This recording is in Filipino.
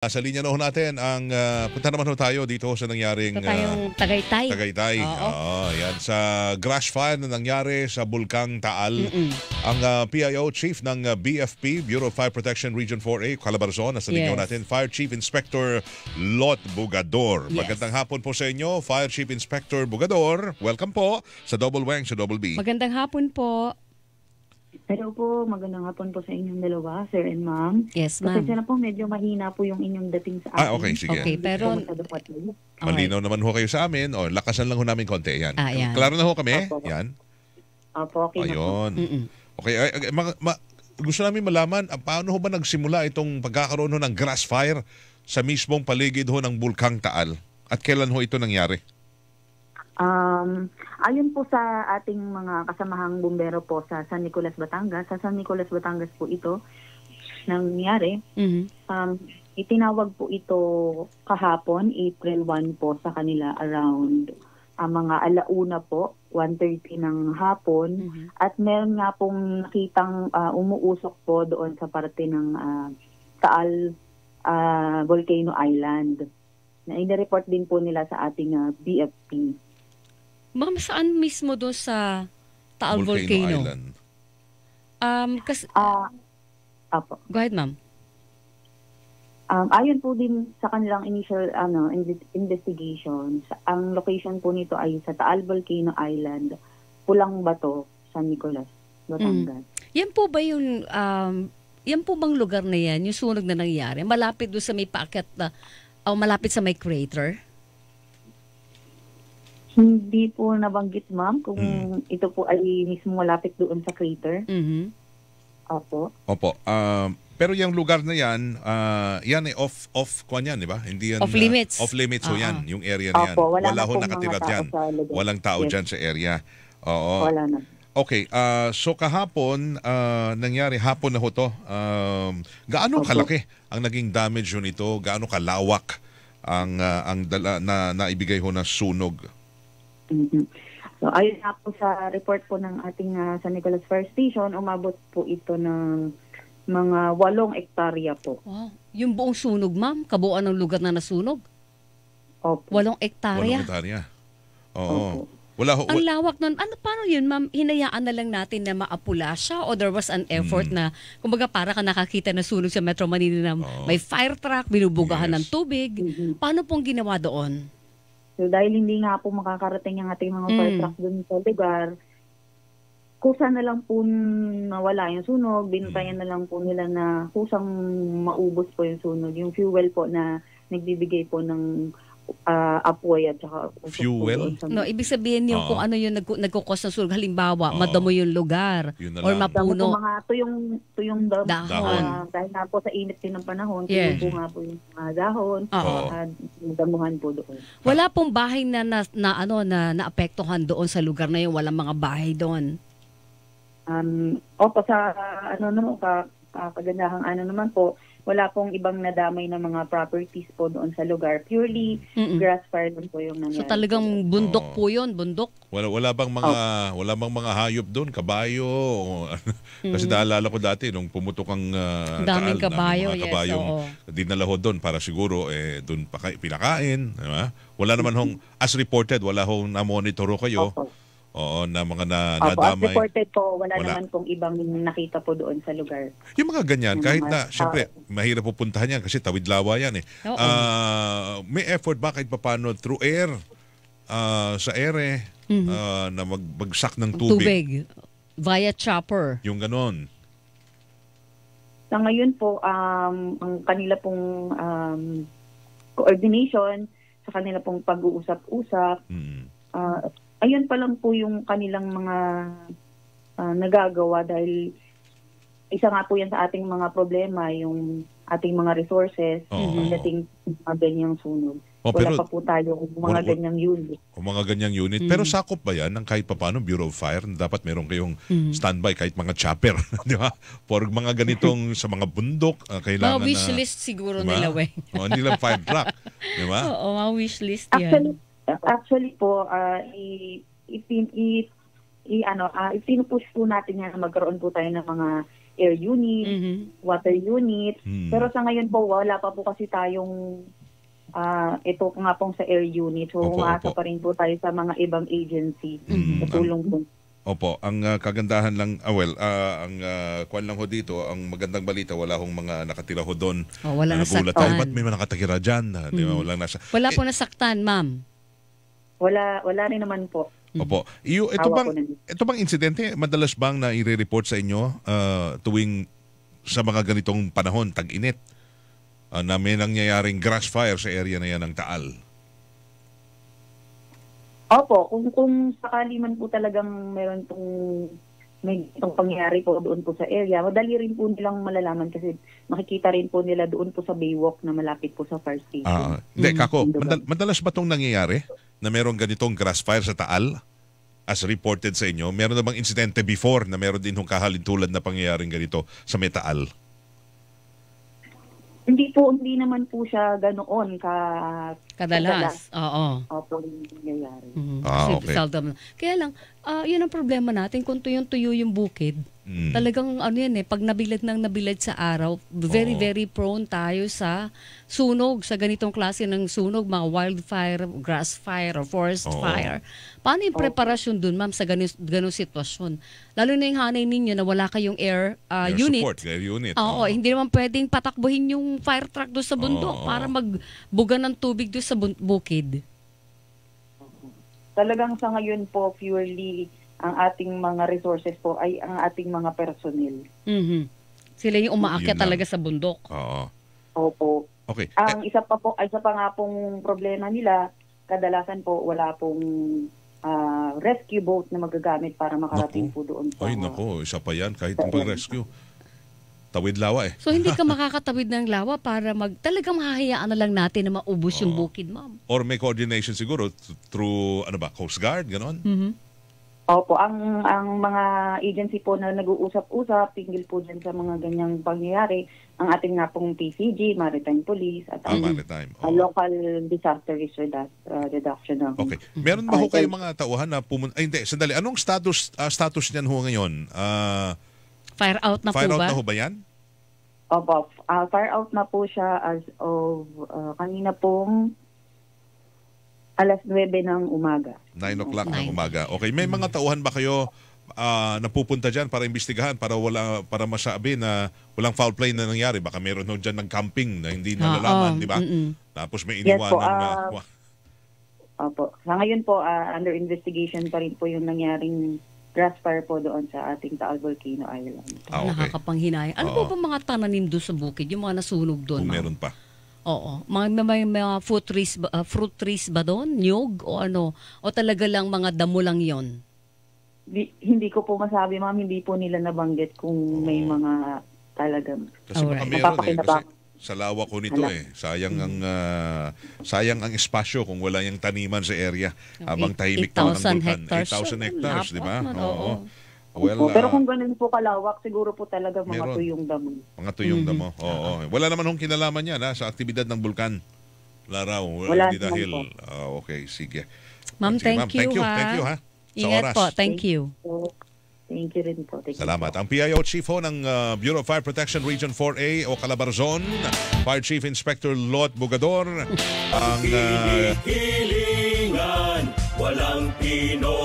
Sa linya na ho natin ang punta naman ho tayo dito sa nangyaring Ito tayong Tagaytay. Tagaytay. Oo. Yan sa grass fire na nangyari sa Bulkang Taal. Ang PIO Chief ng BFP, Bureau of Fire Protection Region 4A, Calabarzon, nasa linya Yes. natin, Fire Chief Inspector Lot Bugador. Yes. Magandang hapon po sa inyo, Fire Chief Inspector Bugador. Welcome po sa Double Wang, sa Double B. Magandang hapon po. Hello po, magandang hapon po sa inyong dalawa, sir and ma'am. Yes, Pasensya ma'am. na po, medyo mahina po yung inyong dating sa akin. Okay, sige. Okay, pero Malinaw naman ho kayo sa amin. O, lakasan lang ho namin konti. Yan. Yan. Klaro na ho kami? Opo. Yan. Opo, okay na po. Ayun. Okay, gusto namin malaman, paano ho ba nagsimula itong pagkakaroon ho ng grass fire sa mismong paligid ho ng Bulkang Taal? At kailan ho ito nangyari? Ayon po sa ating mga kasamahang bumbero po sa San Nicolas, Batangas, sa San Nicolas, Batangas po ito nangyari. Itinawag po ito kahapon, April 1 po sa kanila around mga alauna po, 1:30 ng hapon. At meron nga pong nakitang umuusok po doon sa parte ng Taal Volcano Island. Na inireport din po nila sa ating BFP. Ma'am, saan mismo doon sa Taal Volcano? Island. Apo. Go ahead, ma'am. Ayon po din sa kanilang initial investigation, ang location po nito ay sa Taal Volcano Island, Pulang Bato, San Nicolas, Batangas. Yan po ba yung, yan po bang lugar na yan, yung sunog na nangyari? Malapit doon sa may paakyat na, o malapit sa may crater? Hindi po nabanggit, ma'am, kung ito po ay mismo malapit doon sa crater. Opo. Opo. Pero yung lugar na yan, yan ay off kwan yan, di ba? Hindi yan, Off limits. Off limits ho yan, yung area na yan. Opo, wala na ho pong nakatira mga tao dyan. sa lugar. Walang tao Yes. dyan sa area. Oo. Wala na. Okay, so kahapon, nangyari, hapon na ho to. Gaano Opo. kalaki ang naging damage ho nito? Gaano kalawak ang naibigay ho na sunog? So, ayon nga po sa report po ng ating San Nicolas Fire Station, umabot po ito ng mga 8 hektarya po. Wow. Yung buong sunog, ma'am? Kabuuan ng lugar na nasunog? Opo. 8 hektarya? 8 hektarya. Oo. Opo. Wala ho. Ang lawak nun. Paano yun, ma'am? Hinayaan na lang natin na maapula siya o there was an effort na, kumbaga para ka nakakita na sunog sa Metro Manila na may fire truck, binubugahan ng Yes. tubig. Paano pong ginawa doon? So, dahil hindi nga po makakarating ang ating mga fire truck dun sa lugar, kusa na lang po nawala yung sunog, binutayan na lang po nila na kusang maubos po yung sunog. Yung fuel po na nagbibigay po ng apoy at saka usok Fuel? po doon sa No, ibig sabihin yung kung ano yung nagkukos ng sunog. Halimbawa, madamo yung lugar Yun na or lang. damo po mapuno. mga tuyong Dahon. dahil nga po sa init din ng panahon, Yes. tuyo po nga po yung mga dahon, Oo. damuhan po doon. Wala pong bahay na naapektuhan doon sa lugar na yun. Walang mga bahay doon. Opo, sa kagandahang naman po, wala pong ibang nadamay na mga properties po doon sa lugar. Purely grass fire doon po yung nangyari. So talagang bundok po yun, bundok. Wala bang mga hayop doon, kabayo? Kasi naalala ko dati nung pumutok ang Daming Taal, kabayo, mga yes, kabayong oo. dinala ho doon para siguro doon pinakain, di ba? Wala naman hong as reported, wala hong na-monitor ho kayo. Opo. Oo, na mga Opo, as nadamay. reported po, wala Wala. naman pong ibang nakita po doon sa lugar. Yung mga ganyan, Yung kahit mga na, tao. syempre, mahirap pupuntahan yan kasi tawid lawa yan eh. Oo. May effort ba kahit papano through air, sa ere, na magbagsak ng tubig? Tubig. Via chopper. Yung ganon. Sa ngayon po, ang kanila pong coordination, sa kanila pong pag-uusap-usap, ayun pa lang po yung kanilang mga nagagawa dahil isa nga po yan sa ating mga problema, yung ating mga resources, dating mga ganyang sunog. Oh, Wala pero- pa po tayo mga ganyang unit. O mga ganyang unit. Pero sakop ba yan ng kahit papano Bureau of Fire? Dapat meron kayong standby kahit mga chopper. Di ba? For mga ganitong sa mga bundok, kailangan Mga wish na... list siguro Diba? nila, we. Hindi lang fire truck. Di ba? Oo, mga wish list yan. Actually po, ipinupush po natin yan na magkaroon po tayo ng mga air unit, water unit. Pero sa ngayon po, wala pa po kasi tayong ito nga pong sa air unit. So, umaasa pa rin po tayo sa mga ibang agency sa tulong po. Opo, ang kagandahan lang, ang kwan lang ho dito, ang magandang balita, wala hong mga nakatira ho doon. Wala nasaktan. Tayo, ba't may mga nakatira dyan? Di ba? Wala po nasaktan, ma'am? Wala rin naman po. Opo. Ito bang insidente, madalas bang na i-report sa inyo tuwing sa mga ganitong panahon, tag-init, na may nangyayaring grass fire sa area na yan ng Taal? Opo, kung sakali man po talagang meron may itong pangyayari po doon po sa area, madali rin po nilang malalaman kasi makikita rin po nila doon po sa Baywalk na malapit po sa fire station. Hindi, Kako, madalas ba itong nangyayari na merong ganitong grass fire sa Taal as reported sa inyo? Meron na bang insidente before na meron din hong kahalintulad na pangyayaring ganito sa may Taal? Hindi naman po siya ganoon kadalas. Oo. Opo, hindi nangyayari. Okay. Seldom. Kaya lang, yun ang problema natin. Kung tuyong-tuyo yung bukid, talagang pag nabilad sa araw, very, very prone tayo sa sunog, sa ganitong klase ng sunog, mga wildfire, grass fire, or forest fire. Paano yung preparasyon dun, ma'am, sa ganong sitwasyon? Lalo na yung hanay ninyo na wala kayong air unit. Support, air unit. Oo, hindi naman pwedeng patakbuhin yung fire truck doon sa bundok para magbuga ng tubig doon sa bukid. Talagang sa ngayon po, purely ang ating mga resources po ay ang ating mga personnel. Sila yung umaakyat talaga sa bundok. Oo. Opo. Okay. Ang isa pa nga pong problema nila, kadalasan po wala pong rescue boat na magagamit para makarating po doon sa... Ay, nako, isa pa yan kahit pag-rescue. Tawid lawa eh. So hindi ka makakatawid ng lawa para talagang mahahayaan na lang natin na maubos yung bukid, ma'am. Or may coordination siguro through, Coast Guard, gano'n? Opo, ang mga agency po na nag-uusap-usap, tingil po dyan sa mga ganyang pangyayari, ang ating nga pong PCG, Maritime Police, at ang Local Disaster Risk Reduction. Okay. Meron ba ho kayo mga tauhan na pumunta? Ay, hindi. Sandali. Anong status niyan ho ngayon? Fire out na fire po ba? Fire out na ho ba yan? Opo. Fire out na po siya as of kanina pong alas 9 ng umaga. 9 o'clock ng umaga. Okay. May mga tauhan ba kayo napupunta dyan para imbestigahan para masabi na walang foul play na nangyari? Baka meron ho dyan ng camping na hindi nalalaman, di ba? Tapos may iniwanan na... Opo. Sa ngayon po, under investigation pa rin po yung nangyaring grass fire po doon sa ating Taal Volcano Island. Okay. Nakakapanghinayang. Ano po ba mga tananim doon sa bukid? Yung mga nasunog doon? Kung meron pa. Oo. May mga fruit trees ba doon? Nyog o ano? O talaga lang mga damo lang yon? Hindi ko po masabi, ma'am. Hindi po nila nabanggit kung may mga talagang... Kasi baka meron kasi sa lawak ko nito Sayang ang espasyo kung wala yung taniman sa area. Habang tahimik pa ng bulkan. 8,000 hectares, di ba? Oo. Well, pero kung ganun po kalawak, siguro po talaga mga tuyong damo. Mga tuyong damo. Oo. Wala naman hong kinalaman yan sa aktibidad ng bulkan. Wala raw. Wala dahil. po. Okay, sige. Ma'am, thank you ha. Thank you ha. Ingat po. Thank you. Thank you rin po. Salamat. Ang PIO Chief ng Bureau of Fire Protection Region 4A o Calabarzon, Fire Chief Inspector Lot Bugador. Ang Hilingan, walang Pinoy.